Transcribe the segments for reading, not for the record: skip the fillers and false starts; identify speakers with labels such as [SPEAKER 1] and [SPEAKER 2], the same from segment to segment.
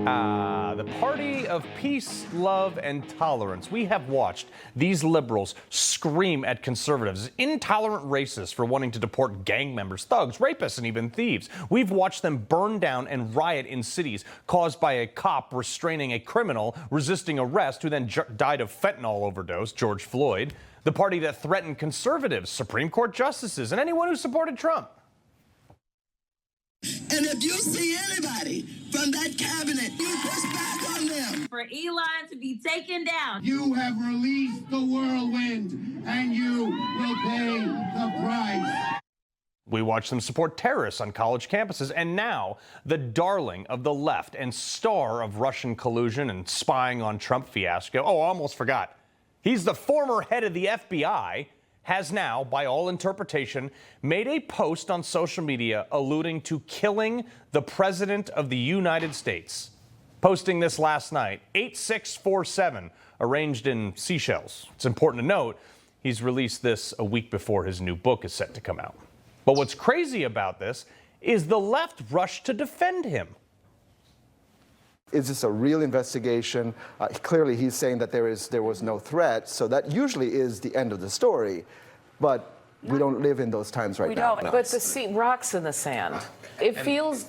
[SPEAKER 1] The party of peace, love, and tolerance. We have watched these liberals scream at conservatives, intolerant racists for wanting to deport gang members, thugs, rapists, and even thieves. We've watched them burn down and riot in cities caused by a cop restraining a criminal resisting arrest who then died of fentanyl overdose, George Floyd. The party that threatened conservatives, Supreme Court justices, and anyone who supported Trump.
[SPEAKER 2] And if you see anybody from that cabinet, you push back on them.
[SPEAKER 3] For Elon to be taken down.
[SPEAKER 4] You have released the whirlwind, and you will pay the price.
[SPEAKER 1] We watch them support terrorists on college campuses, and now the darling of the left and star of Russian collusion and spying on Trump fiasco. Oh, I almost forgot. He's the former head of the FBI, has now, by all interpretation, made a post on social media alluding to killing the President of the United States. Posting this last night, 8647, arranged in seashells. It's important to note he's released this a week before his new book is set to come out. But what's crazy about this is the left rushed to defend him.
[SPEAKER 5] Is this a real investigation? Clearly, he's saying that there was no threat, so that usually is the end of the story. But we don't live in those times right now.
[SPEAKER 6] We don't, but the rocks in the sand. It feels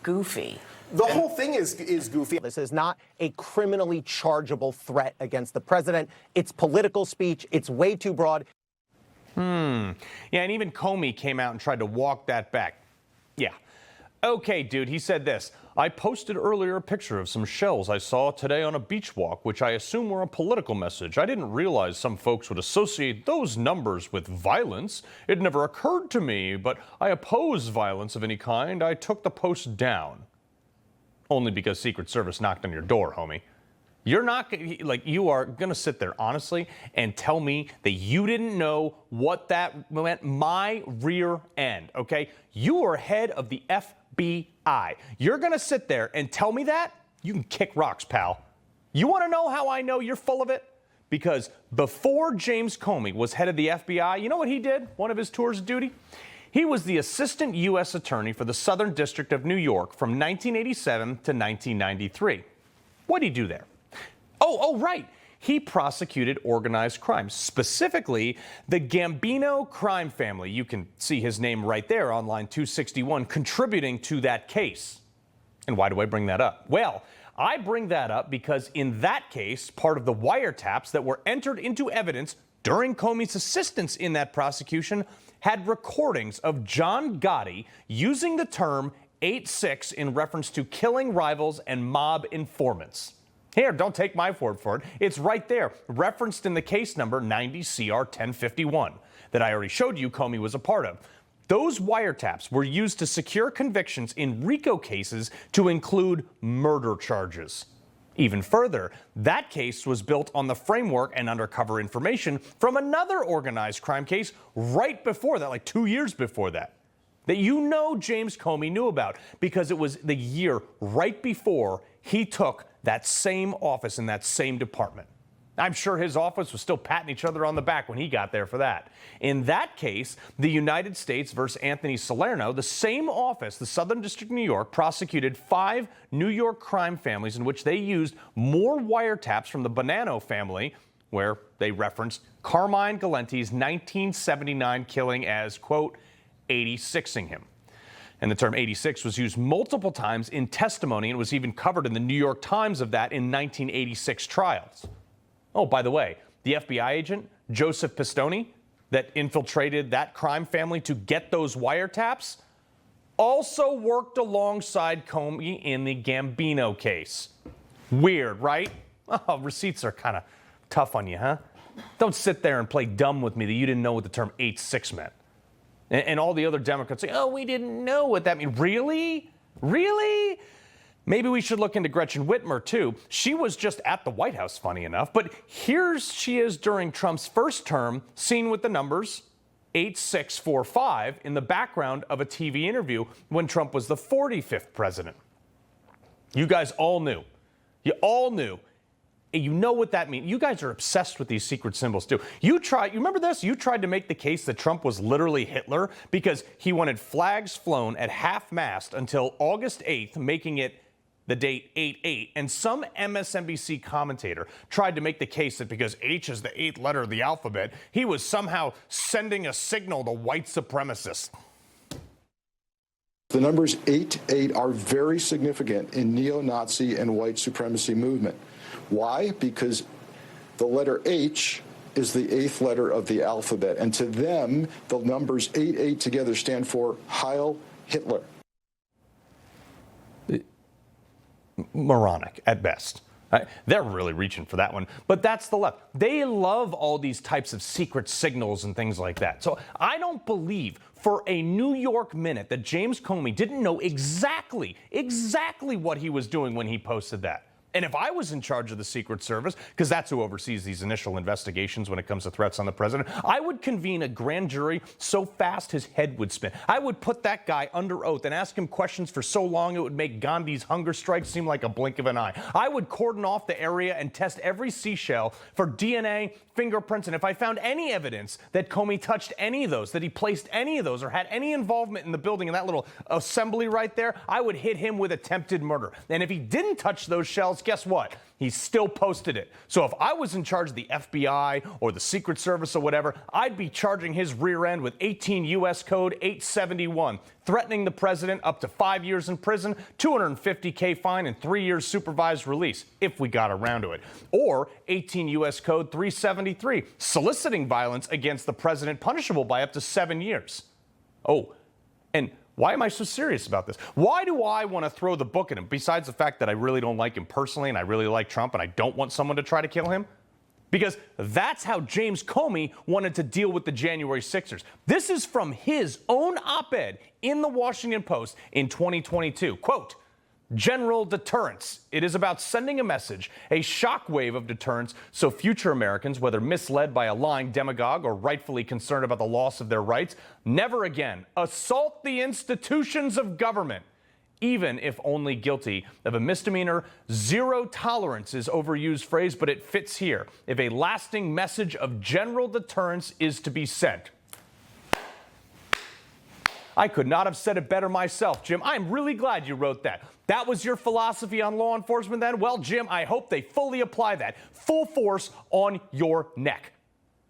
[SPEAKER 6] goofy.
[SPEAKER 7] The whole thing is goofy. This is not a criminally chargeable threat against the president. It's political speech. It's way too broad.
[SPEAKER 1] Yeah, and even Comey came out and tried to walk that back. Yeah. Okay, dude, he said this. I posted earlier a picture of some shells I saw today on a beach walk, which I assume were a political message. I didn't realize some folks would associate those numbers with violence. It never occurred to me, but I oppose violence of any kind. I took the post down. Only because Secret Service knocked on your door, homie. You're not, like, you are going to sit there, honestly, and tell me that you didn't know what that meant? My rear end, okay? You are head of the FBI. You're going to sit there and tell me that? You can kick rocks, pal. You want to know how I know you're full of it? Because before James Comey was head of the FBI, you know what he did? One of his tours of duty? He was the assistant U.S. attorney for the Southern District of New York from 1987 to 1993. What did he do there? Oh, right. He prosecuted organized crime, specifically the Gambino crime family. You can see his name right there on line 261, contributing to that case. And why do I bring that up? Well, I bring that up because in that case, part of the wiretaps that were entered into evidence during Comey's assistance in that prosecution had recordings of John Gotti using the term 8-6 in reference to killing rivals and mob informants. Here, don't take my word for it. It's right there, referenced in the case number 90 CR 1051 that I already showed you Comey was a part of. Those wiretaps were used to secure convictions in RICO cases to include murder charges. Even further, that case was built on the framework and undercover information from another organized crime case right before that, like 2 years before that you know James Comey knew about because it was the year right before he took that same office in that same department. I'm sure his office was still patting each other on the back when he got there for that. In that case, the United States versus Anthony Salerno, the same office, the Southern District of New York, prosecuted 5 New York crime families in which they used more wiretaps from the Bonanno family, where they referenced Carmine Galente's 1979 killing as, quote, 86ing him. And the term 86 was used multiple times in testimony and was even covered in the New York Times of that in 1986 trials. Oh, by the way, the FBI agent, Joseph Pistone, that infiltrated that crime family to get those wiretaps, also worked alongside Comey in the Gambino case. Weird, right? Oh, receipts are kind of tough on you, huh? Don't sit there and play dumb with me that you didn't know what the term 8-6 meant. And all the other Democrats say, oh, we didn't know what that means. Really? Really? Maybe we should look into Gretchen Whitmer, too. She was just at the White House, funny enough. But here she is during Trump's first term, seen with the numbers 8645 in the background of a TV interview when Trump was the 45th president. You guys all knew. You all knew. You know what that means. You guys are obsessed with these secret symbols, too. You remember this? You tried to make the case that Trump was literally Hitler because he wanted flags flown at half-mast until August 8th, making it the date 8/8, and some MSNBC commentator tried to make the case that because H is the 8th letter of the alphabet, he was somehow sending a signal to white supremacists.
[SPEAKER 8] The numbers 8/8 are very significant in neo-Nazi and white supremacy movement. Why? Because the letter H is the 8th letter of the alphabet, and to them, the numbers 8/8 together stand for Heil Hitler.
[SPEAKER 1] Moronic at best. They're really reaching for that one, but that's the left. They love all these types of secret signals and things like that. So I don't believe for a New York minute that James Comey didn't know exactly what he was doing when he posted that. And if I was in charge of the Secret Service, because that's who oversees these initial investigations when it comes to threats on the president, I would convene a grand jury so fast his head would spin. I would put that guy under oath and ask him questions for so long it would make Gandhi's hunger strike seem like a blink of an eye. I would cordon off the area and test every seashell for DNA, fingerprints, and if I found any evidence that Comey touched any of those, that he placed any of those, or had any involvement in the building in that little assembly right there, I would hit him with attempted murder. And if he didn't touch those shells, guess what? He still posted it. So if I was in charge of the FBI or the Secret Service or whatever, I'd be charging his rear end with 18 U.S. Code 871, threatening the president up to 5 years in prison, $250K fine, and 3 years supervised release, if we got around to it. Or 18 U.S. Code 373, soliciting violence against the president, punishable by up to 7 years. Oh, and why am I so serious about this? Why do I want to throw the book at him, besides the fact that I really don't like him personally and I really like Trump and I don't want someone to try to kill him? Because that's how James Comey wanted to deal with the January 6ers. This is from his own op-ed in the Washington Post in 2022. Quote, general deterrence. It is about sending a message, a shockwave of deterrence, so future Americans, whether misled by a lying demagogue or rightfully concerned about the loss of their rights, never again assault the institutions of government, even if only guilty of a misdemeanor. Zero tolerance is overused phrase, but it fits here. If a lasting message of general deterrence is to be sent. I could not have said it better myself, Jim. I'm really glad you wrote that. That was your philosophy on law enforcement then? Well, Jim, I hope they fully apply that. Full force on your neck.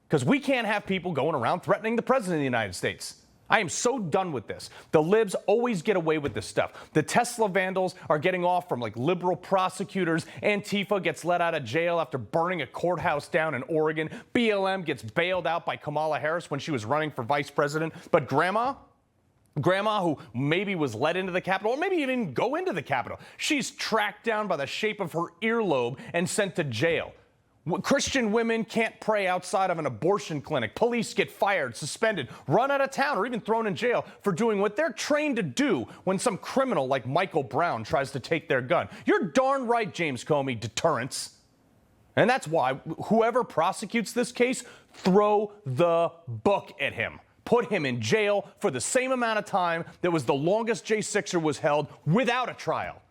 [SPEAKER 1] Because we can't have people going around threatening the president of the United States. I am so done with this. The libs always get away with this stuff. The Tesla vandals are getting off from like liberal prosecutors. Antifa gets let out of jail after burning a courthouse down in Oregon. BLM gets bailed out by Kamala Harris when she was running for vice president. But Grandma, who maybe was let into the Capitol, or maybe even go into the Capitol, she's tracked down by the shape of her earlobe and sent to jail. Christian women can't pray outside of an abortion clinic. Police get fired, suspended, run out of town, or even thrown in jail for doing what they're trained to do when some criminal like Michael Brown tries to take their gun. You're darn right, James Comey, deterrence. And that's why whoever prosecutes this case, throw the book at him. Put him in jail for the same amount of time that was the longest J6er was held without a trial.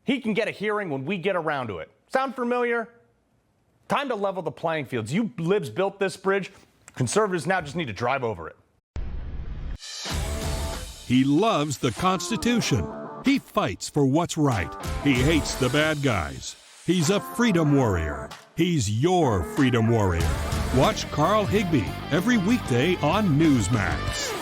[SPEAKER 1] He can get a hearing when we get around to it. Sound familiar? Time to level the playing fields. You libs built this bridge. Conservatives now just need to drive over it.
[SPEAKER 9] He loves the Constitution. He fights for what's right. He hates the bad guys. He's a freedom warrior. He's your freedom warrior. Watch Carl Higbie every weekday on Newsmax.